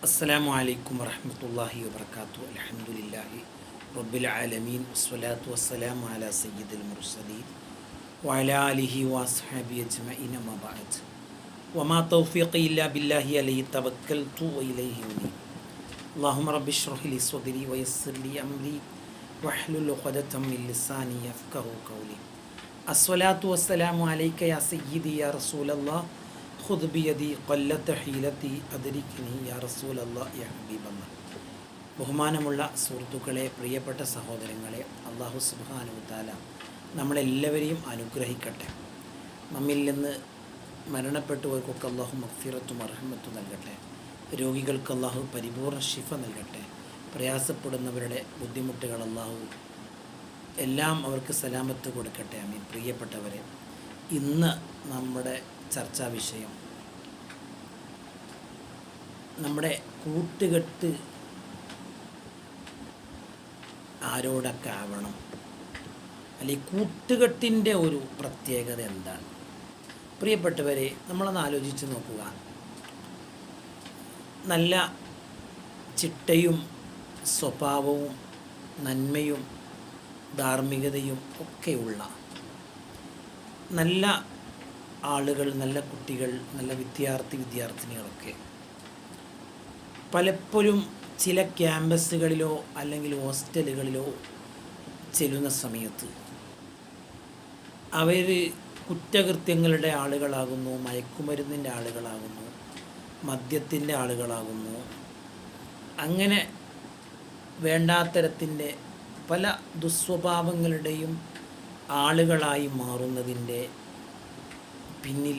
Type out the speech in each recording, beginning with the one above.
അസ്സലാമു അലൈക്കും വറഹ്മത്തുള്ളാഹി വബറകാതുഹു. അൽഹംദുലില്ലാഹി റബ്ബിൽ ആലമീൻ വസ്സലാത്തു വസ്സലാമു അലാ സയ്യിദിൽ മുർസലീൻ വഅലാ ആലിഹി വഅസ്ഹാബിഹി അജ്മഈൻ അമ്മാ ബഅദ്. വമാ തൗഫീഖി ഇല്ലാ ബില്ലാഹി അലൈഹി തവക്കൽതു വഇലൈഹി ഉനീബ്. അല്ലാഹുമ്മ റബ്ബി ഇശ്റഹ് ലി സ്വദ്രി വയസ്സിർ ലി അംരി വഹ്ലുൽ ഉഖ്ദതം മിൻ ലിസാനി യഫ്ഖഹു ഖൗലി. അസ്സലാത്തു വസ്സലാമു അലൈക യാ സയ്യിദി യാ റസൂലല്ലാഹ് ഖുദ് ബിയദി ഖല്ലത ഹീലതി അദ്രിക്നി യാ റസൂലല്ലാഹ് യാ ഹബീബല്ലാഹ്. ബഹുമാനമുള്ള സുഹൃത്തുക്കളെ, പ്രിയപ്പെട്ട സഹോദരങ്ങളെ, അല്ലാഹു സുബ്ഹാനഹു തആല നമ്മളെല്ലാവരെയും അനുഗ്രഹിക്കട്ടെ. നമ്മിൽ നിന്ന് മരണപ്പെട്ടുപോയവർക്കൊക്കെ അല്ലാഹു മഗ്ഫിറത്തും റഹ്മത്തും നൽകട്ടെ. രോഗികൾക്ക് അല്ലാഹു പരിപൂർണ്ണ ശിഫ നൽകട്ടെ. പ്രയാസപ്പെടുന്നവരുടെ ബുദ്ധിമുട്ടുകൾ അല്ലാഹു എല്ലാം അവർക്ക് സലാമത്ത് കൊടുക്കട്ടെ. ആമീൻ. പ്രിയപ്പെട്ടവരെ, ഇന്ന് നമ്മുടെ ചർച്ചാ വിഷയം നമ്മുടെ കൂട്ടുകെട്ട് ആരോടൊക്കെ ആവണം, അല്ലെങ്കിൽ കൂട്ടുകെട്ടിൻ്റെ ഒരു പ്രത്യേകത എന്താണ്? പ്രിയപ്പെട്ടവരെ, നമ്മളൊന്ന് ആലോചിച്ച് നോക്കുക. നല്ല ചിട്ടയും സ്വഭാവവും നന്മയും ധാർമ്മികതയും ഒക്കെയുള്ള നല്ല ആളുകൾ, നല്ല കുട്ടികൾ, നല്ല വിദ്യാർത്ഥിനികളൊക്കെ പലപ്പോഴും ചില ക്യാമ്പസുകളിലോ അല്ലെങ്കിൽ ഹോസ്റ്റലുകളിലോ ചെല്ലുന്ന സമയത്ത് അവർ കുറ്റകൃത്യങ്ങളുടെ ആളുകളാകുന്നു, മയക്കുമരുന്നിൻ്റെ ആളുകളാകുന്നു, മദ്യത്തിൻ്റെ ആളുകളാകുന്നു. അങ്ങനെ വേണ്ടാത്തരത്തിൻ്റെ പല ദുസ്വഭാവങ്ങളുടെയും ആളുകളായി മാറുന്നതിൻ്റെ പിന്നിൽ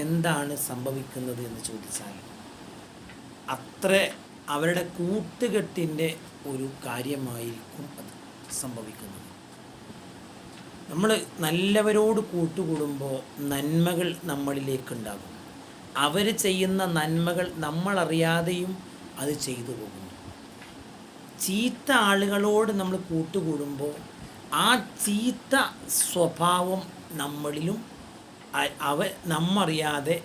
എന്താണ് സംഭവിക്കുന്നത് എന്ന് ചോദിച്ചാൽ അത്ര അവരുടെ കൂട്ടുകെട്ടിൻ്റെ ഒരു കാര്യമായിരിക്കും അത് സംഭവിക്കുന്നത്. നമ്മൾ നല്ലവരോട് കൂട്ടുകൂടുമ്പോൾ നന്മകൾ നമ്മളിലേക്കുണ്ടാകും. അവർ ചെയ്യുന്ന നന്മകൾ നമ്മളറിയാതെയും അത് ചെയ്തു പോകുന്നു. ചീത്ത ആളുകളോട് നമ്മൾ കൂട്ടുകൂടുമ്പോൾ ആ ചീത്ത സ്വഭാവം നമ്മളിലും നമ്മറിയാതെ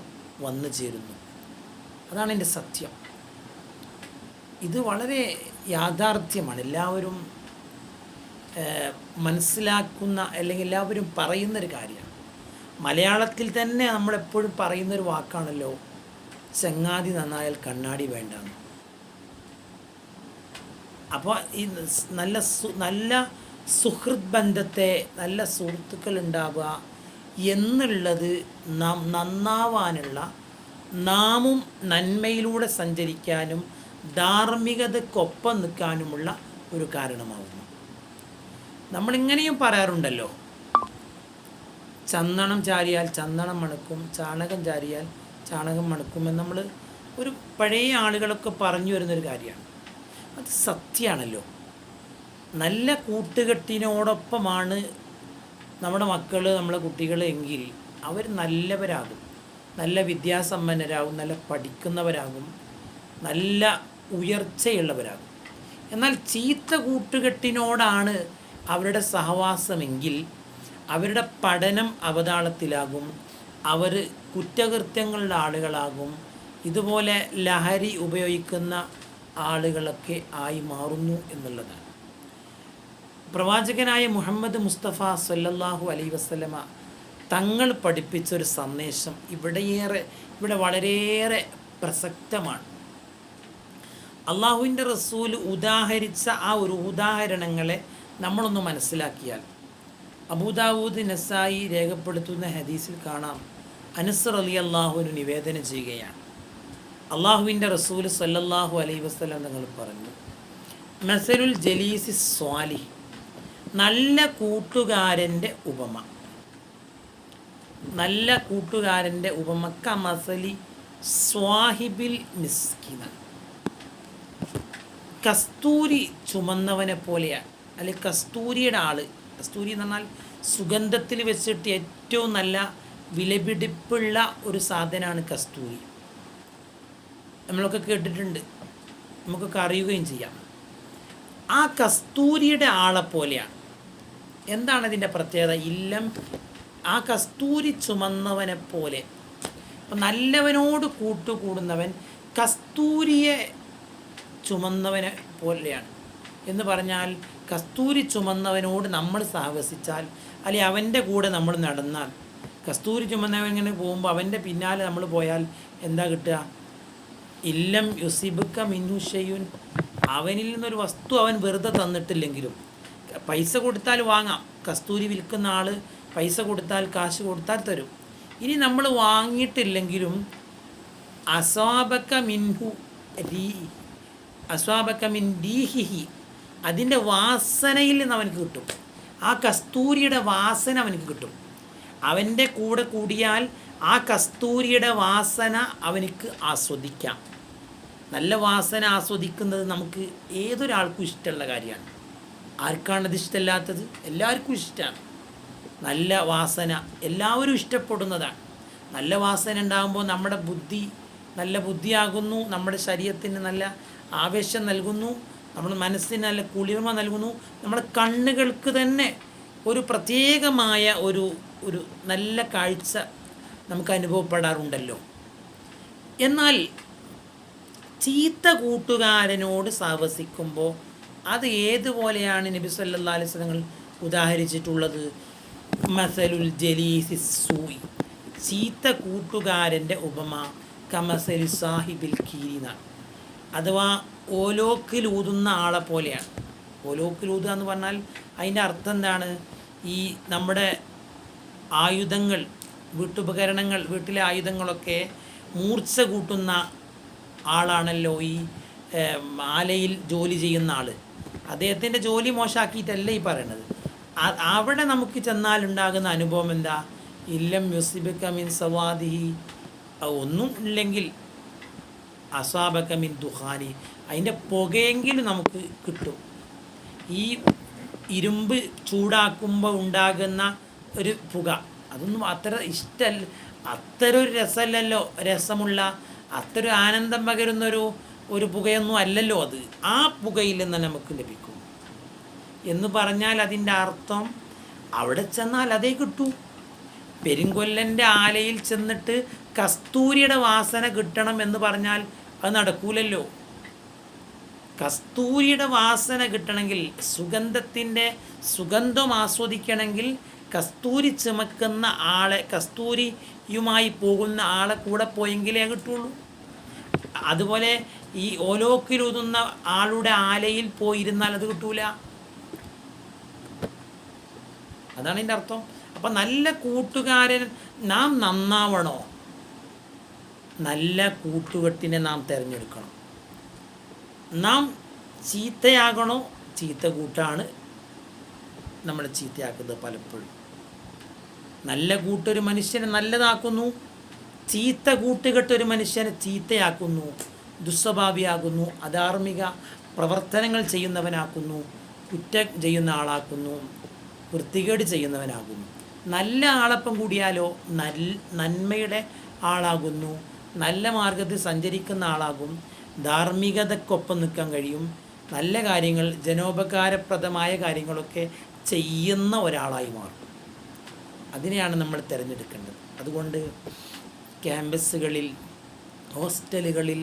വന്നു ചേരുന്നു. അതാണ് എൻ്റെ സത്യം. ഇത് വളരെ യാഥാർത്ഥ്യമാണ്. എല്ലാവരും മനസ്സിലാക്കുന്ന അല്ലെങ്കിൽ എല്ലാവരും പറയുന്നൊരു കാര്യമാണ്. മലയാളത്തിൽ തന്നെ നമ്മളെപ്പോഴും പറയുന്നൊരു വാക്കാണല്ലോ, ചങ്ങാതി നന്നായാൽ കണ്ണാടി വേണ്ടാന്ന്. അപ്പോൾ ഈ നല്ല സുഹൃത്ത് ബന്ധത്തെ, നല്ല സുഹൃത്തുക്കൾ ഉണ്ടാവുക എന്നുള്ളത് നാം നന്നാവാനുള്ള, നാമും നന്മയിലൂടെ സഞ്ചരിക്കാനും ധാർമ്മികതയ്ക്കൊപ്പം നിൽക്കാനുമുള്ള ഒരു കാരണമാകുന്നു. നമ്മളിങ്ങനെയും പറയാറുണ്ടല്ലോ, ചന്ദനം ചാരിയാൽ ചന്ദനം മണക്കും, ചാണകം ചാരിയാൽ ചാണകം മണക്കുമെന്ന് നമ്മൾ ഒരു പഴയ ആളുകളൊക്കെ പറഞ്ഞു വരുന്നൊരു കാര്യമാണ്. അത് സത്യമാണല്ലോ. നല്ല കൂട്ടുകെട്ടിനോടൊപ്പമാണ് നമ്മുടെ മക്കൾ, നമ്മുടെ കുട്ടികൾ എങ്കിൽ അവർ നല്ലവരാകും, നല്ല വിദ്യാസമ്പന്നരാകും, നല്ല പഠിക്കുന്നവരാകും, നല്ല ഉയർച്ചയുള്ളവരാകും. എന്നാൽ ചീത്ത കൂട്ടുകെട്ടിനോടാണ് അവരുടെ സഹവാസമെങ്കിൽ അവരുടെ പഠനം അവതാളത്തിലാകും, അവർ കുറ്റകൃത്യങ്ങളുടെ ആളുകളാകും, ഇതുപോലെ ലഹരി ഉപയോഗിക്കുന്ന ആളുകളൊക്കെ ആയി മാറുന്നു എന്നുള്ളതാണ്. പ്രവാചകനായ മുഹമ്മദ് മുസ്തഫ സല്ലല്ലാഹു അലൈഹി വസല്ലമ തങ്ങൾ പഠിപ്പിച്ചൊരു സന്ദേശം ഇവിടെ വളരെയേറെ പ്രസക്തമാണ്. അള്ളാഹുവിൻ്റെ റസൂൽ ഉദാഹരിച്ച ആ ഒരു ഉദാഹരണങ്ങളെ നമ്മളൊന്ന് മനസ്സിലാക്കിയാൽ, അബൂദാവൂദ്, നസായി രേഖപ്പെടുത്തുന്ന ഹദീസിൽ കാണാം, അനസ് റളിയല്ലാഹുവിന് നിവേദനം ചെയ്യുകയാണ്. അള്ളാഹുവിൻ്റെ റസൂൽ സല്ലല്ലാഹു അലൈഹി വസല്ലം തങ്ങൾ പറഞ്ഞു, മസലുൽ ജലീസി സ്വാലിഹ്, നല്ല കൂട്ടുകാരൻ്റെ ഉപമ, നല്ല കൂട്ടുകാരൻ്റെ ഉപമ കമസലി സ്വാഹിബിൽ മിസ്കിന, കസ്തൂരി ചുമന്നവനെ പോലെയാണ്. അല്ലെങ്കിൽ കസ്തൂരിയുടെ ആള്, കസ്തൂരി എന്ന് പറഞ്ഞാൽ സുഗന്ധത്തിൽ വെച്ചിട്ട് ഏറ്റവും നല്ല വിലപിടിപ്പുള്ള ഒരു സാധനമാണ് കസ്തൂരി. നമ്മളൊക്കെ കേട്ടിട്ടുണ്ട്, നമുക്കൊക്കെ അറിയുകയും ചെയ്യാം. ആ കസ്തൂരിയുടെ ആളെ പോലെയാണ്. എന്താണ് ഇതിൻ്റെ പ്രത്യേകത? ആ കസ്തൂരി ചുമന്നവനെ പോലെ. അപ്പം നല്ലവനോട് കൂട്ടുകൂടുന്നവൻ കസ്തൂരിയെ ചുമന്നവനെ പോലെയാണ് എന്ന് പറഞ്ഞാൽ കസ്തൂരി ചുമന്നവനോട് നമ്മൾ സഹവസിച്ചാൽ അല്ലെങ്കിൽ അവൻ്റെ കൂടെ നമ്മൾ നടന്നാൽ, കസ്തൂരി ചുമന്നവൻ ഇങ്ങനെ പോകുമ്പോൾ അവൻ്റെ പിന്നാലെ നമ്മൾ പോയാൽ എന്താ കിട്ടുക? ഇല്ലം യുസിബുക്ക മിന്നു ഷൈഉൻ, അവനിൽ നിന്നൊരു വസ്തു അവൻ വെറുതെ തന്നിട്ടില്ലെങ്കിലും പൈസ കൊടുത്താൽ വാങ്ങാം. കസ്തൂരി വിൽക്കുന്ന ആൾ പൈസ കൊടുത്താൽ, കാശ് കൊടുത്താൽ തരും. ഇനി നമ്മൾ വാങ്ങിയിട്ടില്ലെങ്കിലും അസ്വാബക മിൻ റീഹിഹി, അതിൻ്റെ വാസനയിൽ നിന്ന് അവനക്ക് കിട്ടും. ആ കസ്തൂരിയുടെ വാസന അവനക്ക് കിട്ടും. അവൻ്റെ കൂടെ കൂടിയാൽ ആ കസ്തൂരിയുടെ വാസന അവനക്ക് ആസ്വദിക്കാം. നല്ല വാസന ആസ്വദിക്കുന്നത് നമുക്ക് ഏതൊരാൾക്കും ഇഷ്ടമുള്ള കാര്യമാണ്. ആർക്കാണത് ഇഷ്ടമില്ലാത്തത്? എല്ലാവർക്കും ഇഷ്ടമാണ്. നല്ല വാസന എല്ലാവരും ഇഷ്ടപ്പെടുന്നതാണ്. നല്ല വാസന ഉണ്ടാകുമ്പോൾ നമ്മുടെ ബുദ്ധി നല്ല ബുദ്ധിയാകുന്നു, നമ്മുടെ ശരീരത്തിന് നല്ല ആവേശം നൽകുന്നു, നമ്മുടെ മനസ്സിന് നല്ല കുളിർമ നൽകുന്നു, നമ്മുടെ കണ്ണുകൾക്ക് തന്നെ ഒരു പ്രത്യേകമായ ഒരു നല്ല കാഴ്ച നമുക്ക് അനുഭവപ്പെടാറുണ്ടല്ലോ. എന്നാൽ ചീത്ത കൂട്ടുകാരനോട് സഹവസിക്കുമ്പോൾ അത് ഏതുപോലെയാണ് നബി സല്ലല്ലാഹു അലൈഹി വസല്ലം ഉദാഹരിച്ചിട്ടുള്ളത്? മസലുൽ ജലീസി സൂയി, ചീത്ത കൂട്ടുകാരൻ്റെ ഉപമ കമസലി സാഹിബിൽ കീരിനാണ്, അഥവാ ഓലോക്കിലൂതുന്ന ആളെ പോലെയാണ്. ഓലോക്കിലൂതുക എന്ന് പറഞ്ഞാൽ അതിൻ്റെ അർത്ഥം എന്താണ്? ഈ നമ്മുടെ ആയുധങ്ങൾ, വീട്ടുപകരണങ്ങൾ, വീട്ടിലെ ആയുധങ്ങളൊക്കെ മൂർച്ച കൂട്ടുന്ന ആളാണല്ലോ ഈ ആലയിൽ ജോലി ചെയ്യുന്ന ആൾ. അദ്ദേഹത്തിൻ്റെ ജോലി മോശമാക്കിയിട്ടല്ല ഈ പറയണത്. അവിടെ നമുക്ക് ചെന്നാലുണ്ടാകുന്ന അനുഭവം എന്താ? ഇല്ലം യുസിബക മിൻ സവാദിഹി, ഒന്നും ഇല്ലെങ്കിൽ അസാബക മിൻ ദുഖാനി, അതിൻ്റെ പുകയെങ്കിലും നമുക്ക് കിട്ടും. ഈ ഇരുമ്പ് ചൂടാക്കുമ്പോൾ ഉണ്ടാകുന്ന ഒരു പുക, അതൊന്നും അത്ര ഇഷ്ടമല്ല, അത്ര ഒരു രസമല്ലല്ലോ, രസമുള്ള അത്ര ആനന്ദം പകരുന്നൊരു പുകയൊന്നും അല്ലല്ലോ അത്. ആ പുകയിൽ നിന്ന് നമുക്ക് ലഭിക്കും എന്ന് പറഞ്ഞാൽ അതിൻ്റെ അർത്ഥം അവിടെ ചെന്നാൽ അതേ കിട്ടൂ. പെരിങ്കൊല്ലൻ്റെ ആലയിൽ ചെന്നിട്ട് കസ്തൂരിയുടെ വാസന കിട്ടണം എന്ന് പറഞ്ഞാൽ അത് നടക്കൂലല്ലോ. കസ്തൂരിയുടെ വാസന കിട്ടണമെങ്കിൽ, സുഗന്ധത്തിൻ്റെ സുഗന്ധം ആസ്വദിക്കണമെങ്കിൽ കസ്തൂരി ചുമക്കുന്ന ആളെ, കസ്തൂരിയുമായി പോകുന്ന ആളെ കൂടെ പോയെങ്കിലേ കിട്ടുള്ളൂ. അതുപോലെ ഈ ഓലോക്കിലൂതുന്ന ആളുടെ ആലയിൽ പോയിരുന്നാൽ അത് കിട്ടൂല. അതാണ് എൻ്റെ അർത്ഥം. അപ്പം നല്ല കൂട്ടുകാരൻ നാം നന്നാവണോ? നല്ല കൂട്ടുകെട്ടിനെ നാം തിരഞ്ഞെടുക്കണം. നാം ചീത്തയാകണോ? ചീത്ത കൂട്ടാണ് നമ്മളെ ചീത്തയാക്കുന്നത് പലപ്പോഴും. നല്ല കൂട്ടൊരു മനുഷ്യനെ നല്ലതാക്കുന്നു, ചീത്ത കൂട്ടുകെട്ടൊരു മനുഷ്യനെ ചീത്തയാക്കുന്നു, ദുസ്വഭാവിയാകുന്നു, അധാർമിക പ്രവർത്തനങ്ങൾ ചെയ്യുന്നവനാക്കുന്നു, കുറ്റം ചെയ്യുന്ന ആളാക്കുന്നു, വൃത്തികേട് ചെയ്യുന്നവനാകുന്നു. നല്ല ആളപ്പം കൂടിയാലോ നന്മയുടെ ആളാകുന്നു, നല്ല മാർഗത്തിൽ സഞ്ചരിക്കുന്ന ആളാകും, ധാർമ്മികതയ്ക്കൊപ്പം നിൽക്കാൻ കഴിയും, നല്ല കാര്യങ്ങൾ, ജനോപകാരപ്രദമായ കാര്യങ്ങളൊക്കെ ചെയ്യുന്ന ഒരാളായി മാറും. അതിനെയാണ് നമ്മൾ തിരഞ്ഞെടുക്കേണ്ടത്. അതുകൊണ്ട് ക്യാമ്പസുകളിൽ, ഹോസ്റ്റലുകളിൽ,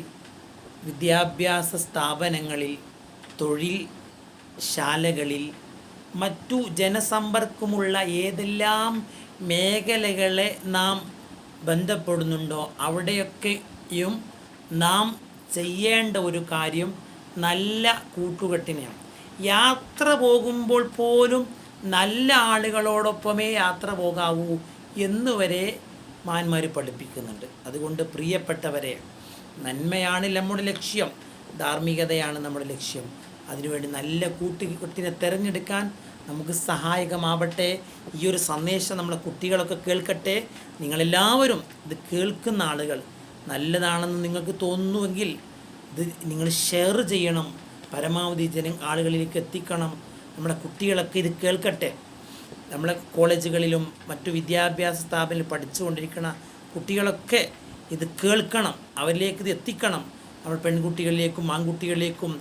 വിദ്യാഭ്യാസ സ്ഥാപനങ്ങളിൽ, തൊഴിൽ ശാലകളിൽ, മറ്റു ജനസമ്പർക്കമുള്ള ഏതെല്ലാം മേഖലകളെ നാം ബന്ധപ്പെടുന്നുണ്ടോ അവിടെയൊക്കെയും നാം ചെയ്യേണ്ട ഒരു കാര്യം നല്ല കൂട്ടുകെട്ടിനെയാണ്. യാത്ര പോകുമ്പോൾ പോലും നല്ല ആളുകളോടൊപ്പമേ യാത്ര പോകാവൂ എന്നുവരെ മാന്മാർ പഠിപ്പിക്കുന്നുണ്ട്. അതുകൊണ്ട് പ്രിയപ്പെട്ടവരെ, നന്മയാണ് നമ്മുടെ ലക്ഷ്യം, ധാർമ്മികതയാണ് നമ്മുടെ ലക്ഷ്യം. അതിനുവേണ്ടി നല്ല കൂട്ടുകെട്ടിനെ തിരഞ്ഞെടുക്കാൻ നമുക്ക് സഹായകമാവട്ടെ. ഈ ഒരു സന്ദേശം നമ്മുടെ കുട്ടികളൊക്കെ കേൾക്കട്ടെ. നിങ്ങളെല്ലാവരും ഇത് കേൾക്കുന്ന ആളുകൾ നല്ലതാണെന്ന് നിങ്ങൾക്ക് തോന്നുന്നുവെങ്കിൽ ഇത് നിങ്ങൾ ഷെയർ ചെയ്യണം, പരമാവധി ആളുകളിലേക്ക് എത്തിക്കണം. നമ്മുടെ കുട്ടികളൊക്കെ ഇത് കേൾക്കട്ടെ. നമ്മളെ കോളേജുകളിലും മറ്റു വിദ്യാഭ്യാസ സ്ഥാപനങ്ങളിൽ പഠിച്ചുകൊണ്ടിരിക്കുന്ന കുട്ടികളൊക്കെ ഇത് കേൾക്കണം, അവരിലേക്ക് ഇത് എത്തിക്കണം. നമ്മൾ പെൺകുട്ടികളിലേക്കും ആൺകുട്ടികളിലേക്കും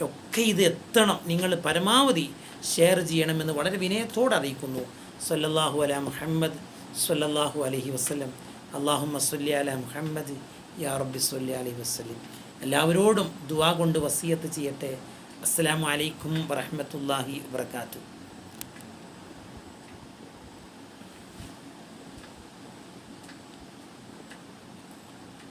ഒക്കെ ഇത് എത്തണം. നിങ്ങൾ പരമാവധി ഷെയർ ചെയ്യണമെന്ന് വളരെ വിനയത്തോടെ അറിയിക്കുന്നു. സല്ലല്ലാഹു അലാ മുഹമ്മദ് സല്ലല്ലാഹു അലൈഹി വസല്ലം. അല്ലാഹുമ്മ സ്വല്ലി അലാ മുഹമ്മദ് യാ റബ്ബി സ്വല്ലി അലൈഹി വസല്ലം. എല്ലാവരോടും ദുആ കൊണ്ട് വസിയത്ത് ചെയ്യട്ടെ. അസ്സലാമു അലൈക്കും വറഹ്മത്തുള്ളാഹി വബറകാതുഹു.